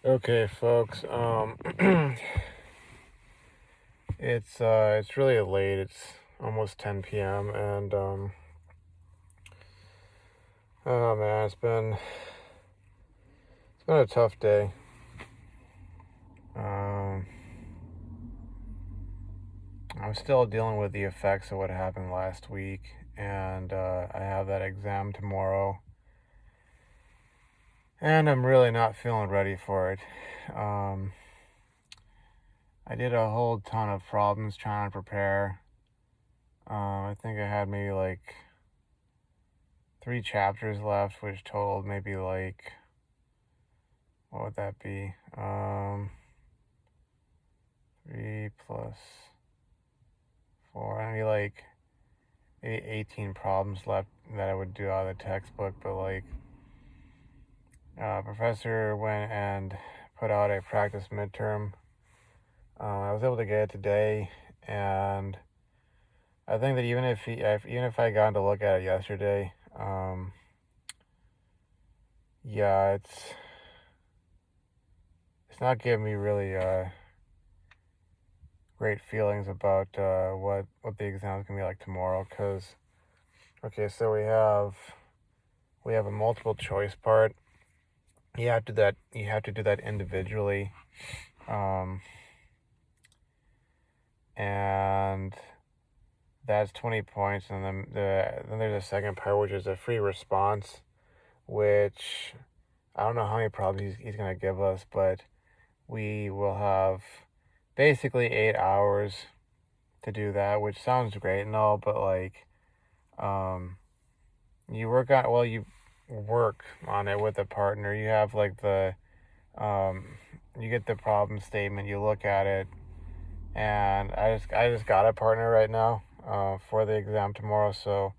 Okay, folks. It's really late. It's almost 10 p.m. and oh man, it's been a tough day. Um, I'm still dealing with the effects of what happened last week, and I have that exam tomorrow, and I'm really not feeling ready for it. Um, I did a whole ton of problems trying to prepare. I think I had maybe like 3 chapters left, which totaled maybe like, what would that be? 3 plus 4, maybe like maybe 18 problems left that I would do out of the textbook. But like, professor went and put out a practice midterm. I was able to get it today, and I think that even if I got to look at it yesterday, yeah, it's not giving me really great feelings about what the exam is gonna be like tomorrow. Cause okay, so we have a multiple choice part. You have to do that individually, um, and that's 20 points. And then there's a second part, which is a free response, which I don't know how many problems he's gonna give us, but we will have basically 8 hours to do that, which sounds great and all, but like, um, you work on it with a partner. You have like um, you get the problem statement, you look at it, and I just got a partner right now, for the exam tomorrow. So,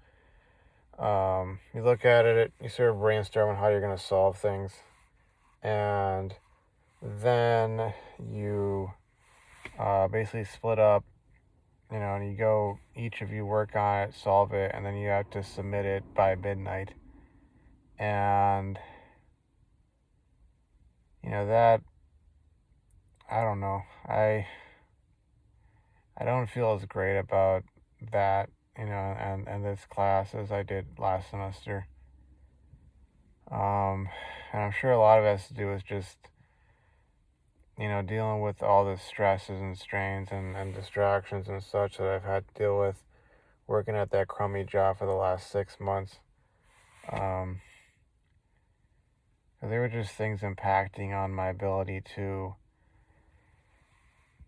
you look at it, you sort of brainstorm on how you're gonna solve things, and then you, basically split up, and each of you work on it, solve it, and then you have to submit it by midnight. And that, I don't know. I don't feel as great about that, and this class as I did last semester. And I'm sure a lot of it has to do with just, dealing with all the stresses and strains and distractions and such that I've had to deal with working at that crummy job for the last 6 months. Um, 'Cause there were just things impacting on my ability to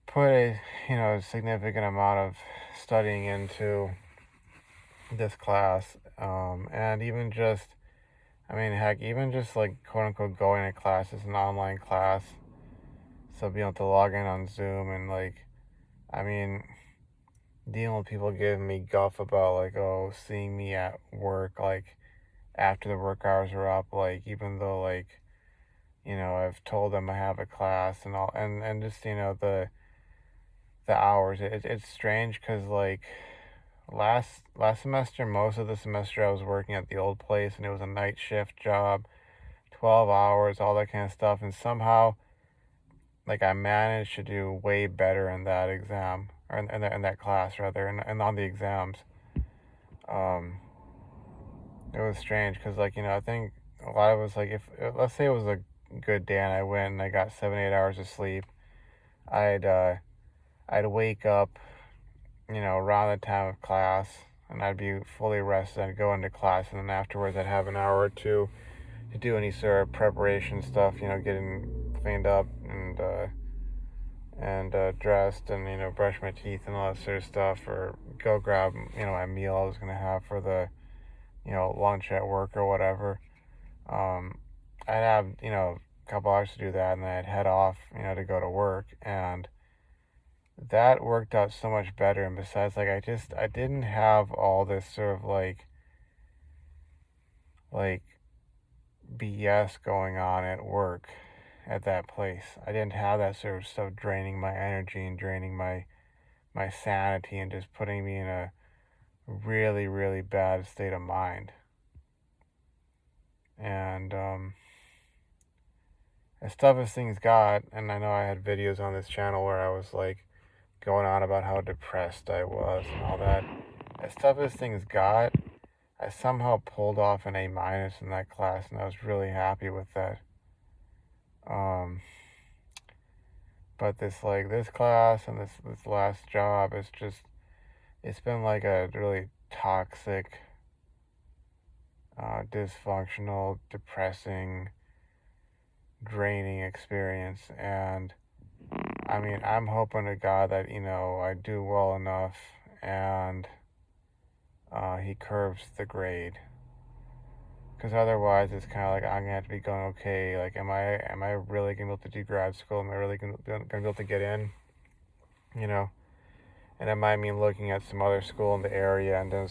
put a significant amount of studying into this class. And even just, I mean, heck, even just like quote unquote going to class is an online class. So being able to log in on Zoom and like, I mean, dealing with people giving me guff about like, oh, seeing me at work, like after the work hours are up, like even though like, I've told them I have a class and all, and just, the hours. It's strange because like last semester, most of the semester I was working at the old place and it was a night shift job, 12 hours, all that kind of stuff, and somehow like I managed to do way better in that exam, or in that class rather, and on the exams. Um, it was strange because like, I think a lot of us, like, if let's say it was a good day and I went and I got 7 8 hours of sleep, I'd uh I'd wake up, around the time of class, and I'd be fully rested. I'd go into class, and then afterwards, I'd have an hour or two to do any sort of preparation stuff, getting cleaned up and dressed, and brush my teeth and all that sort of stuff, or go grab my meal I was gonna have for the lunch at work or whatever. Um, I'd have a couple hours to do that, and then I'd head off to go to work, and that worked out so much better. And besides, like, I didn't have all this sort of like BS going on at work at that place. I didn't have that sort of stuff draining my energy and draining my sanity and just putting me in a really really bad state of mind. And as tough as things got, and I know I had videos on this channel where I was like going on about how depressed I was and all that. As tough as things got, I somehow pulled off an A- in that class, and I was really happy with that. Um, but this class and this last job is just, it's been like a really toxic, dysfunctional, depressing, draining experience. And I mean, I'm hoping to God that, I do well enough and he curves the grade. Because otherwise, it's kind of like I'm gonna have to be going, okay, like, am I really gonna be able to do grad school? Am I really gonna be able to get in? You know, and it might mean looking at some other school in the area and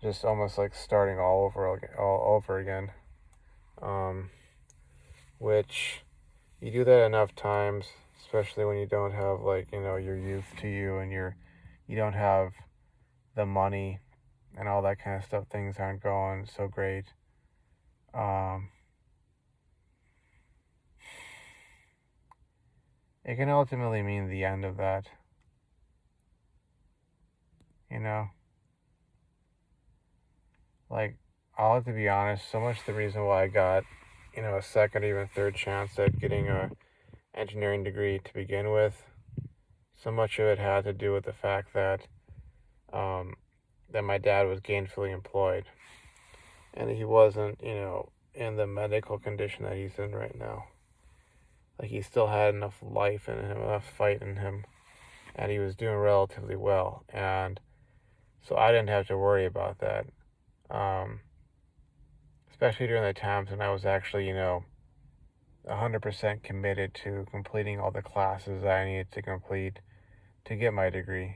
just almost like starting all over again. Um, which you do that enough times, especially when you don't have like your youth to you and you don't have the money and all that kind of stuff. Things aren't going so great. It can ultimately mean the end of that. You know, like, I'll have to be honest. So much the reason why I got a second or even third chance at getting a engineering degree to begin with. So much of it had to do with the fact that that my dad was gainfully employed, and he wasn't, in the medical condition that he's in right now. Like, he still had enough life in him, enough fight in him, and he was doing relatively well, and so I didn't have to worry about that. Especially during the times when I was actually, 100% committed to completing all the classes that I needed to complete to get my degree.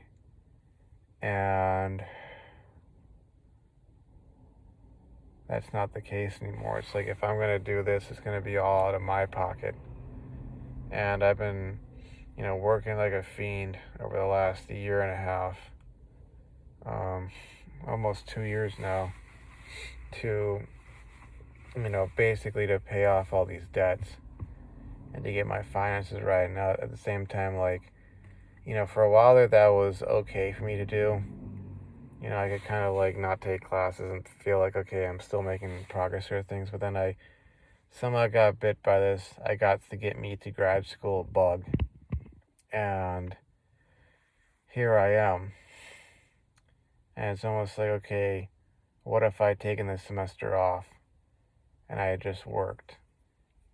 And that's not the case anymore. It's like, if I'm going to do this, it's going to be all out of my pocket. And I've been, working like a fiend over the last year and a half, almost 2 years now, to, basically to pay off all these debts and to get my finances right. And now at the same time, like, for a while there, that was okay for me to do. I could kind of like not take classes and feel like, okay, I'm still making progress or things. But then I somehow got bit by this I got to get me to grad school bug. And here I am. And it's almost like, okay, what if I'd taken this semester off and I had just worked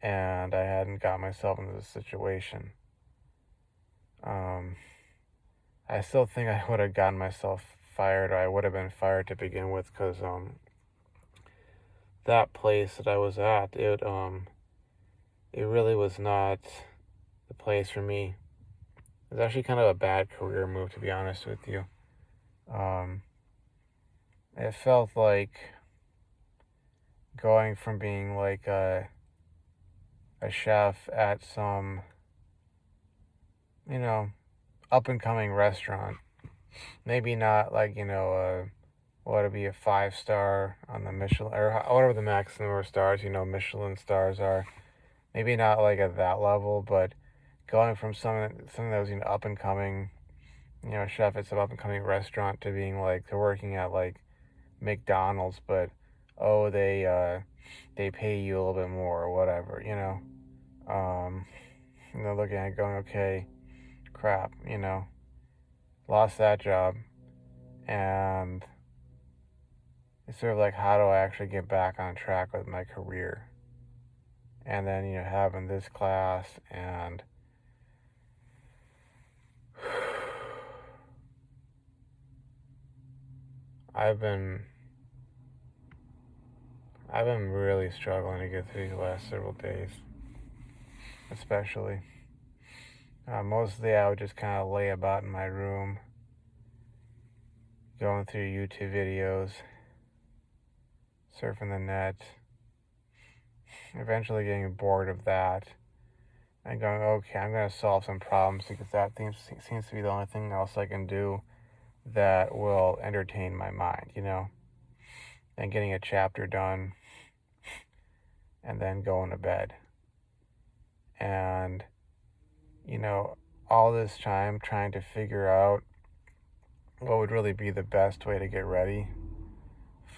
and I hadn't got myself into this situation? I still think I would have gotten myself fired, or I would have been fired to begin with, because that place that I was at, it really was not the place for me. It was actually kind of a bad career move, to be honest with you. It felt like going from being like a chef at some, up and coming restaurant. Maybe not like, what would be a 5-star on the Michelin, or whatever the maximum of stars, Michelin stars are. Maybe not like at that level, but going from something that was, up and coming, chef at some up and coming restaurant, to being like, to working at like McDonald's, but they pay you a little bit more or whatever, looking at it going, okay, crap, lost that job. And it's sort of like, how do I actually get back on track with my career? And then, having this class, and I've been really struggling to get through these last several days, especially. Mostly I would just kind of lay about in my room, going through YouTube videos, surfing the net, eventually getting bored of that, and going, okay, I'm going to solve some problems, because that seems to be the only thing else I can do that will entertain my mind, and getting a chapter done, and then going to bed. And, you know, all this time trying to figure out what would really be the best way to get ready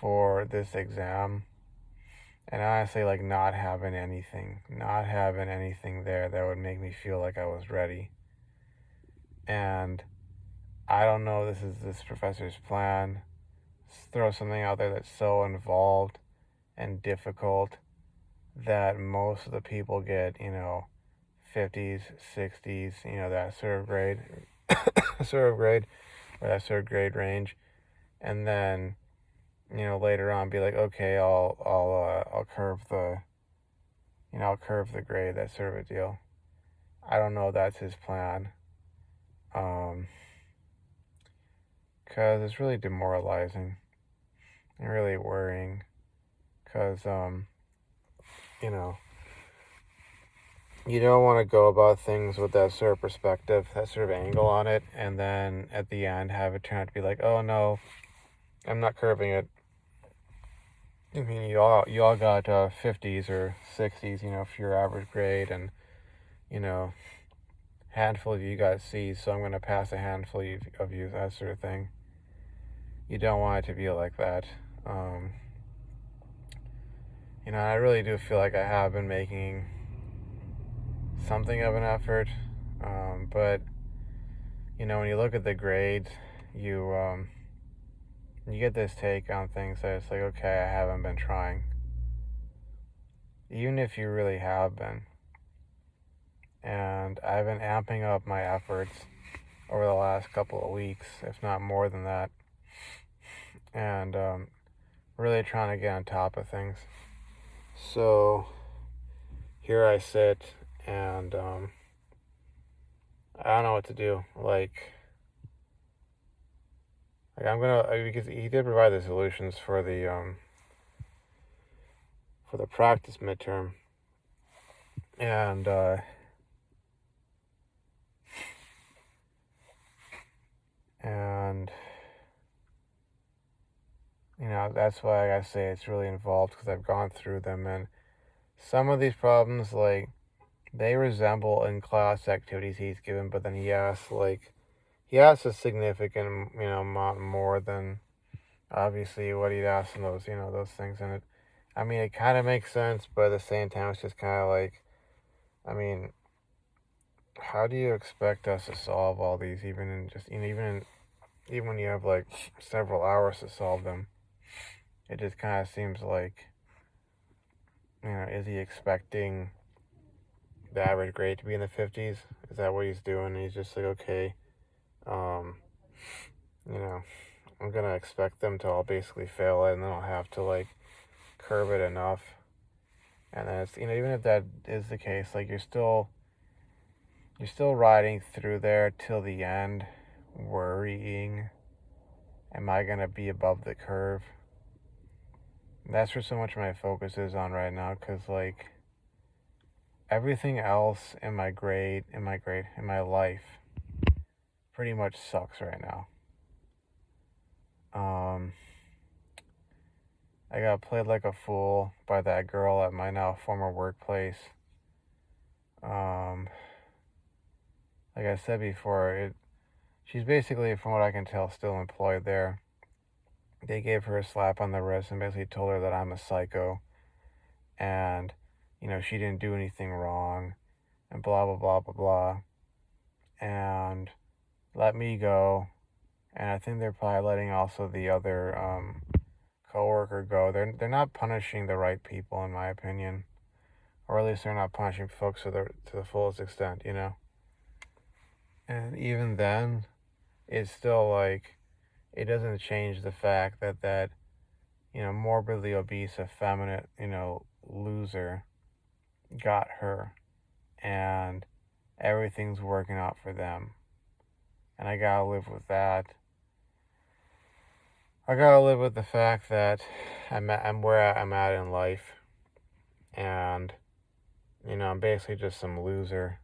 for this exam. And honestly, like not having anything there that would make me feel like I was ready. And I don't know, this is this professor's plan. Throw something out there that's so involved and difficult that most of the people get, 50s, 60s, that sort of grade, sort of grade, or that sort of grade range. And then, later on be like, okay, I'll curve I'll curve the grade, that sort of a deal. I don't know if that's his plan. Because it's really demoralizing and really worrying. Because, you know, you don't want to go about things with that sort of perspective, that sort of angle on it, and then at the end have it turn out to be like, oh no, I'm not curving it. I mean, you all got 50s or 60s, for your average grade, and handful of you got C's, so I'm going to pass a handful of you, that sort of thing. You don't want it to be like that. I really do feel like I have been making something of an effort, but when you look at the grades, you get this take on things that it's like, okay, I haven't been trying, even if you really have been. And I've been amping up my efforts over the last couple of weeks, if not more than that, and really trying to get on top of things. So here I sit, and I don't know what to do. Like I'm gonna, because he did provide the solutions for the practice midterm, and that's why I say it's really involved, because I've gone through them, and some of these problems, like, they resemble in-class activities he's given, but then he asks a significant, amount more than obviously what he'd ask in those things. And it kind of makes sense, but at the same time, it's just kind of like, I mean, how do you expect us to solve all these, even when you have like several hours to solve them? It just kind of seems like, is he expecting the average grade to be in the 50s? Is that what he's doing? He's just like, okay, I'm gonna expect them to all basically fail it, and then I'll have to like curve it enough. And then it's, even if that is the case, like you're still riding through there till the end, worrying, am I gonna be above the curve? And that's where so much of my focus is on right now, because like everything else in my life pretty much sucks right now. I got played like a fool by that girl at my now former workplace. Like I said before, she's basically, from what I can tell, still employed there. They gave her a slap on the wrist and basically told her that I'm a psycho, and she didn't do anything wrong, and blah blah blah blah blah, and let me go. And I think they're probably letting also the other coworker go. They're not punishing the right people, in my opinion, or at least they're not punishing folks to the fullest extent, And even then, it's still like, it doesn't change the fact that morbidly obese, effeminate, loser got her, and everything's working out for them, and I gotta live with that. I gotta live with the fact that I'm where I'm at in life, and I'm basically just some loser,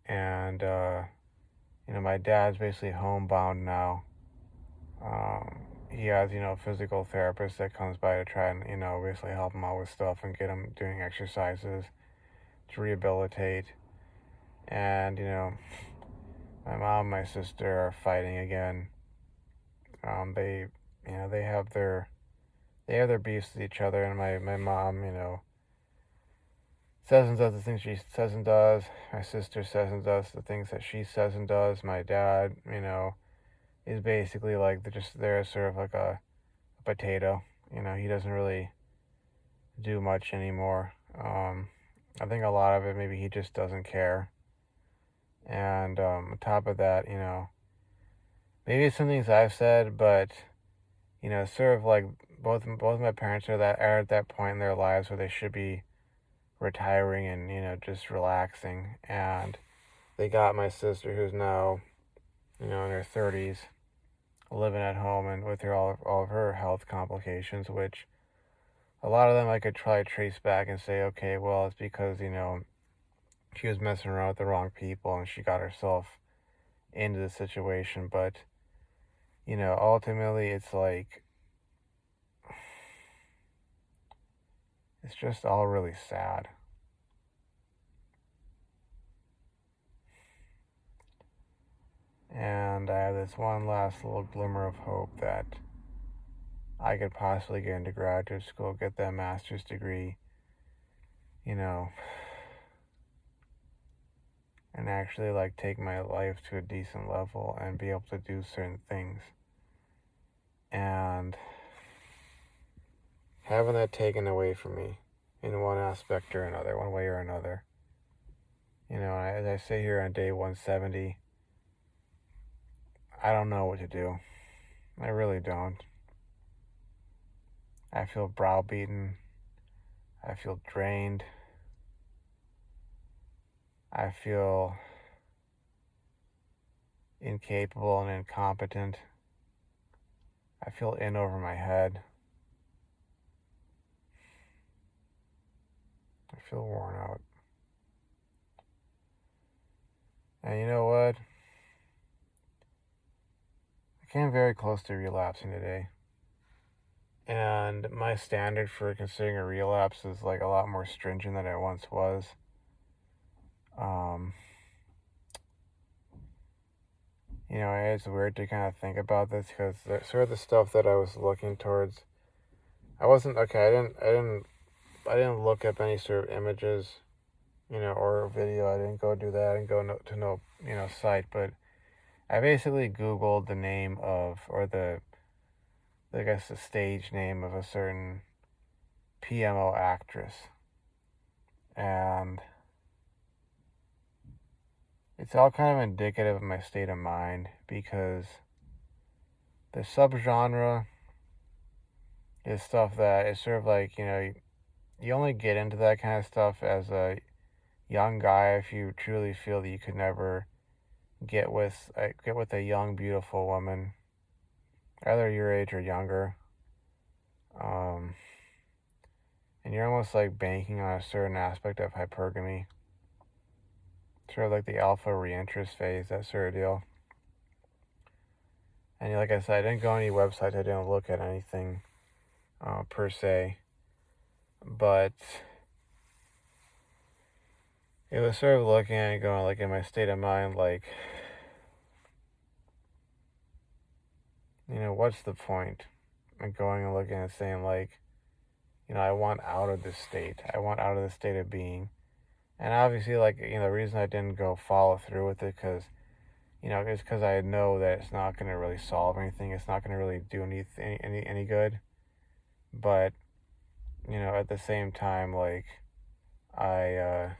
and my dad's basically homebound now. He has a physical therapist that comes by to try and basically help him out with stuff and get him doing exercises, to rehabilitate. And, my mom and my sister are fighting again. They, they have their beefs with each other, and my mom, says and does the things she says and does. My sister says and does the things that she says and does. My dad, is basically like they're just there sort of like a potato. He doesn't really do much anymore. I think a lot of it maybe he just doesn't care. And on top of that, maybe it's some things I've said, but sort of like both my parents are at that point in their lives where they should be retiring and just relaxing. And they got my sister, who's now in her 30s, living at home and with all of her health complications, which a lot of them I could try to trace back and say, okay, well, it's because she was messing around with the wrong people and she got herself into the situation. But ultimately it's like it's just all really sad. And I have this one last little glimmer of hope that I could possibly get into graduate school, get that master's degree, and actually like take my life to a decent level and be able to do certain things. And having that taken away from me in one aspect or another, one way or another. As I sit here on day 170, I don't know what to do. I really don't. I feel browbeaten. I feel drained. I feel incapable and incompetent. I feel in over my head. I feel worn out. And you know what? I came very close to relapsing today. And my standard for considering a relapse is like a lot more stringent than it once was. It's weird to kind of think about this because sort of the stuff that I was looking towards, I wasn't okay. I didn't look up any sort of images, or video. I didn't go do that. I didn't go to no site, but I basically Googled the name of, or the stage name of a certain PMO actress, and it's all kind of indicative of my state of mind because the subgenre is stuff that is sort of like, you only get into that kind of stuff as a young guy if you truly feel that you could never get with a young, beautiful woman, either your age or younger. And you're almost like banking on a certain aspect of hypergamy. Sort of like the alpha reinterest phase, that sort of deal. And like I said, I didn't go on any websites, I didn't look at anything per se. But it was sort of looking at it going like in my state of mind, like, what's the point? And going and looking and saying like, I want out of this state. I want out of this state of being. And obviously, like, the reason I didn't go follow through with it, because, it's because I know that it's not going to really solve anything. It's not going to really do any good. But, at the same time, like, I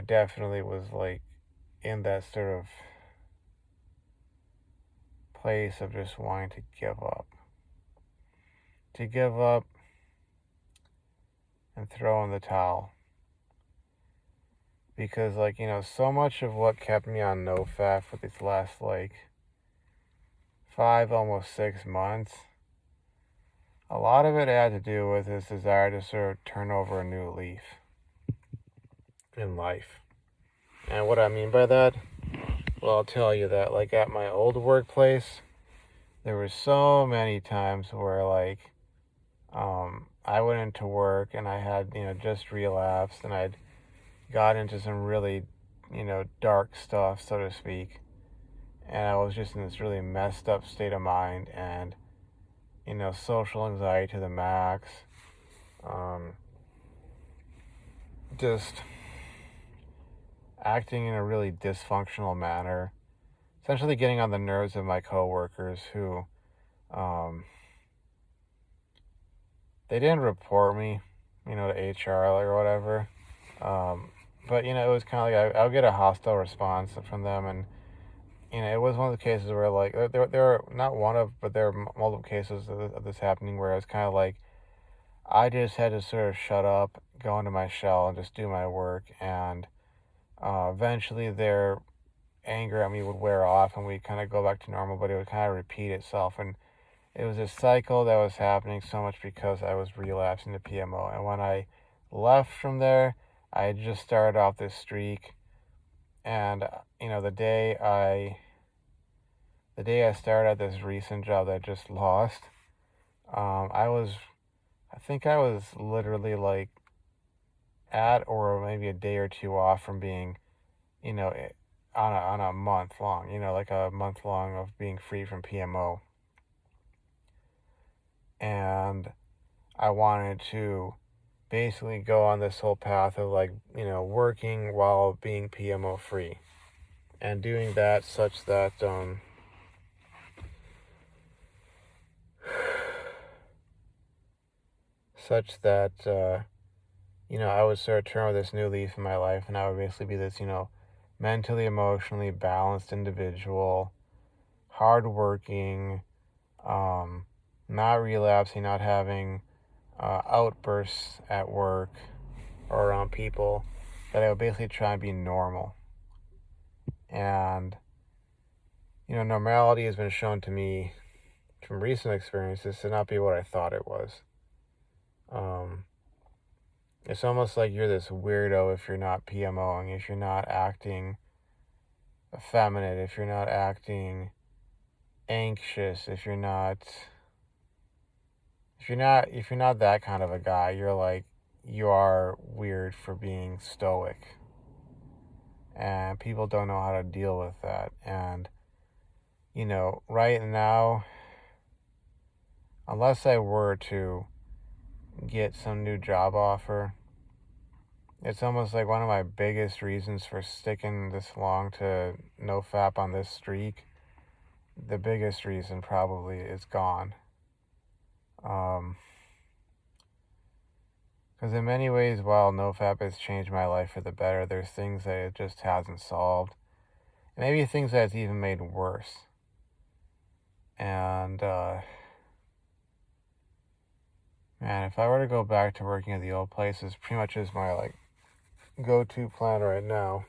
definitely was, like, in that sort of place of just wanting to give up. To give up and throw in the towel. Because, like, so much of what kept me on Nofap for these last, like, 5, almost 6 months, a lot of it had to do with this desire to sort of turn over a new leaf in life. And what I mean by that, well, I'll tell you that, like, at my old workplace, there were so many times where, like, I went into work and I had, just relapsed and I'd got into some really, dark stuff, so to speak. And I was just in this really messed up state of mind and, social anxiety to the max. Um, just acting in a really dysfunctional manner, essentially getting on the nerves of my coworkers who, um, they didn't report me, to HR or whatever. Um, but it was kind of like I'll get a hostile response from them, and it was one of the cases where like there are not one of, but there are multiple cases of this happening where it's kind of like I just had to sort of shut up, go into my shell, and just do my work, and eventually their anger at me would wear off, and we'd kind of go back to normal, but it would kind of repeat itself, and it was a cycle that was happening so much because I was relapsing to PMO. And when I left from there, I had just started off this streak. And, the day I started at this recent job that I just lost, I think I was literally like at or maybe a day or two off from being, you know, eh, on a month long, like a month long of being free from PMO. And I wanted to basically go on this whole path of like, working while being PMO free and doing that such that, I would sort of turn over this new leaf in my life and I would basically be this, mentally, emotionally balanced individual, hardworking, um, not relapsing, not having outbursts at work or around people, that I would basically try and be normal. And, normality has been shown to me from recent experiences to not be what I thought it was. It's almost like you're this weirdo if you're not PMOing, if you're not acting effeminate, if you're not acting anxious, if you're not that kind of a guy, you are weird for being stoic. And people don't know how to deal with that. And right now, unless I were to get some new job offer, it's almost like one of my biggest reasons for sticking this long to Nofap on this streak. The biggest reason probably is gone. Because in many ways, while Nofap has changed my life for the better, there's things that it just hasn't solved. And maybe things that it's even made worse. And, man, if I were to go back to working at the old place, it's pretty much is my, go-to plan right now.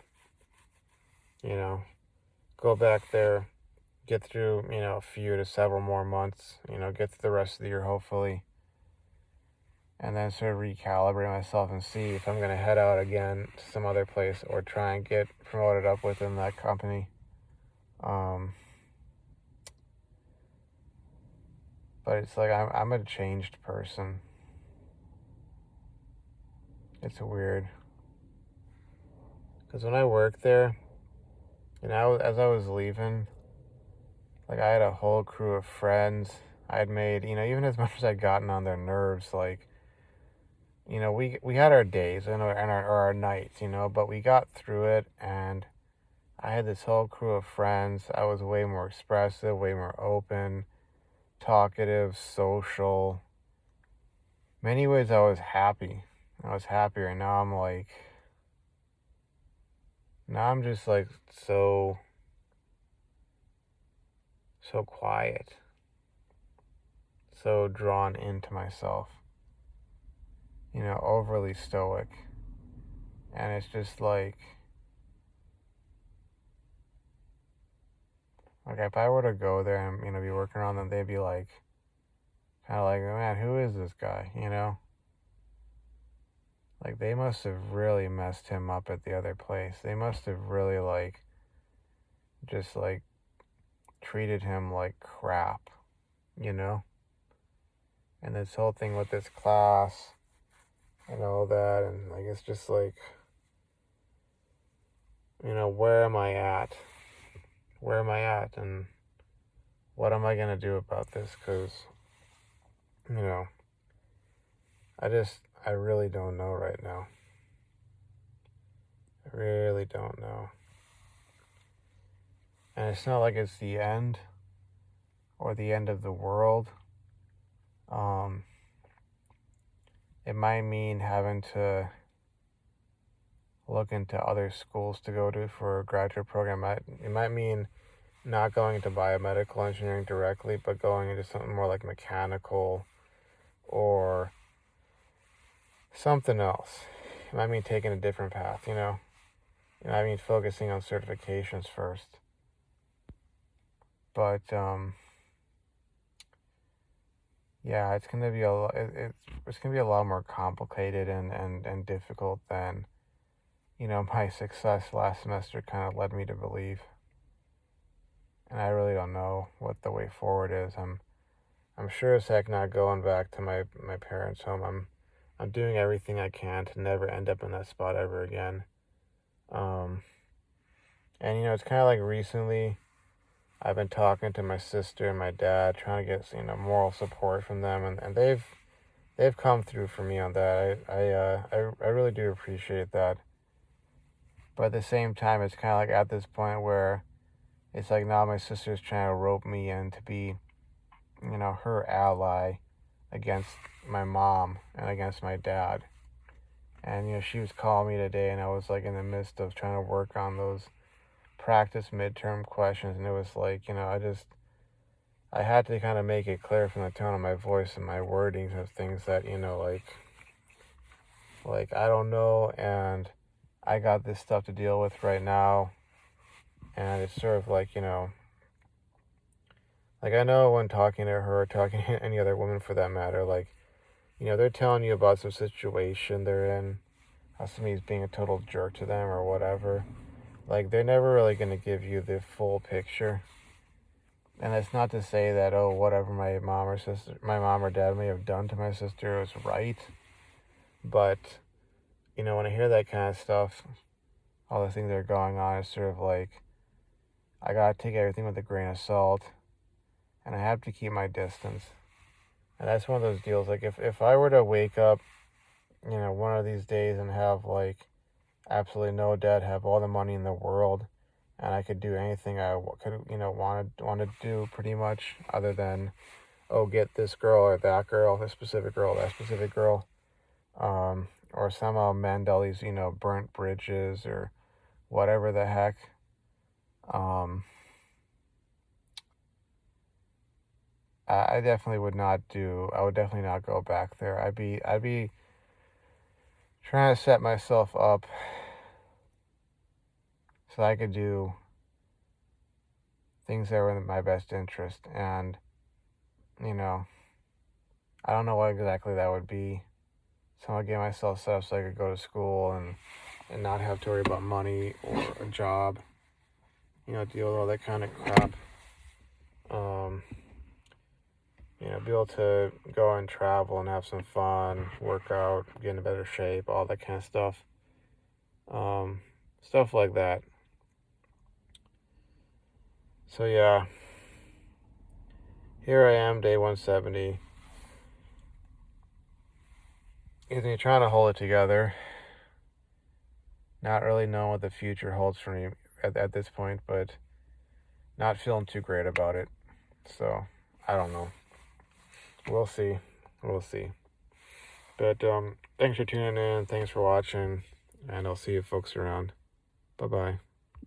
Go back there, get through, a few to several more months, get through the rest of the year, hopefully. And then sort of recalibrate myself and see if I'm going to head out again to some other place or try and get promoted up within that company. But it's like I'm a changed person. It's weird. Because when I worked there, as I was leaving, like I had a whole crew of friends. I had made, even as much as I'd gotten on their nerves, like, we had our days and our nights, but we got through it, and I had this whole crew of friends. I was way more expressive, way more open, talkative, social. Many ways I was happy. I was happier. Now I'm just like so quiet, so drawn into myself, overly stoic. And it's just like if I were to go there and, be working around them, they'd be like, kind of like, man, who is this guy, Like, they must have really messed him up at the other place. They must have really, just, treated him like crap, you know? and this whole thing with this class and all that, and like it's just like, where am I at? Where am I at? And what am I gonna do about this? Because, you know, I really don't know right now. I really don't know. And it's not like it's the end or the end of the world. It might mean having to look into other schools to go to for a graduate program. It might mean not going into biomedical engineering directly, but going into something more like mechanical or something else. It might mean taking a different path, I mean focusing on certifications first. But yeah, it's gonna be it's gonna be a lot more complicated and difficult than my success last semester kind of led me to believe. And I really don't know what the way forward is. I'm sure as heck not going back to my parents' home. I'm doing everything I can to never end up in that spot ever again. And it's kind of like recently I've been talking to my sister and my dad, trying to get moral support from them, and they've come through for me on that. I really do appreciate that. But at the same time, it's kind of like at this point where it's like now my sister's trying to rope me in to be, her ally against my mom and against my dad. And she was calling me today, and I was like in the midst of trying to work on those practice midterm questions, and it was like, I had to kind of make it clear from the tone of my voice and my wordings of things that, like I don't know, and I got this stuff to deal with right now. And it's sort of like, like I know when talking to her, or talking to any other woman for that matter, like, they're telling you about some situation they're in, how somebody's being a total jerk to them or whatever. Like, they're never really going to give you the full picture. And that's not to say that, whatever my mom or dad may have done to my sister was right. But, when I hear that kind of stuff, all the things that are going on, it's sort of like, I gotta take everything with a grain of salt. And I have to keep my distance. And that's one of those deals, like, if I were to wake up, one of these days and have, like, absolutely no debt, have all the money in the world, and I could do anything I could, want to do pretty much, other than, get this girl or that girl, that specific girl, or somehow mend all these, burnt bridges or whatever the heck. I definitely would not I would definitely not go back there. I'd be trying to set myself up so I could do things that were in my best interest. And, I don't know what exactly that would be. So I'll get myself set up so I could go to school and not have to worry about money or a job, deal with all that kind of crap. Be able to go and travel and have some fun, work out, get in better shape, all that kind of stuff. Stuff like that. So yeah, here I am, day 170. You're trying to hold it together, not really knowing what the future holds for me at this point, but not feeling too great about it. So, I don't know. We'll see. But thanks for tuning in. Thanks for watching. And I'll see you folks around. Bye-bye.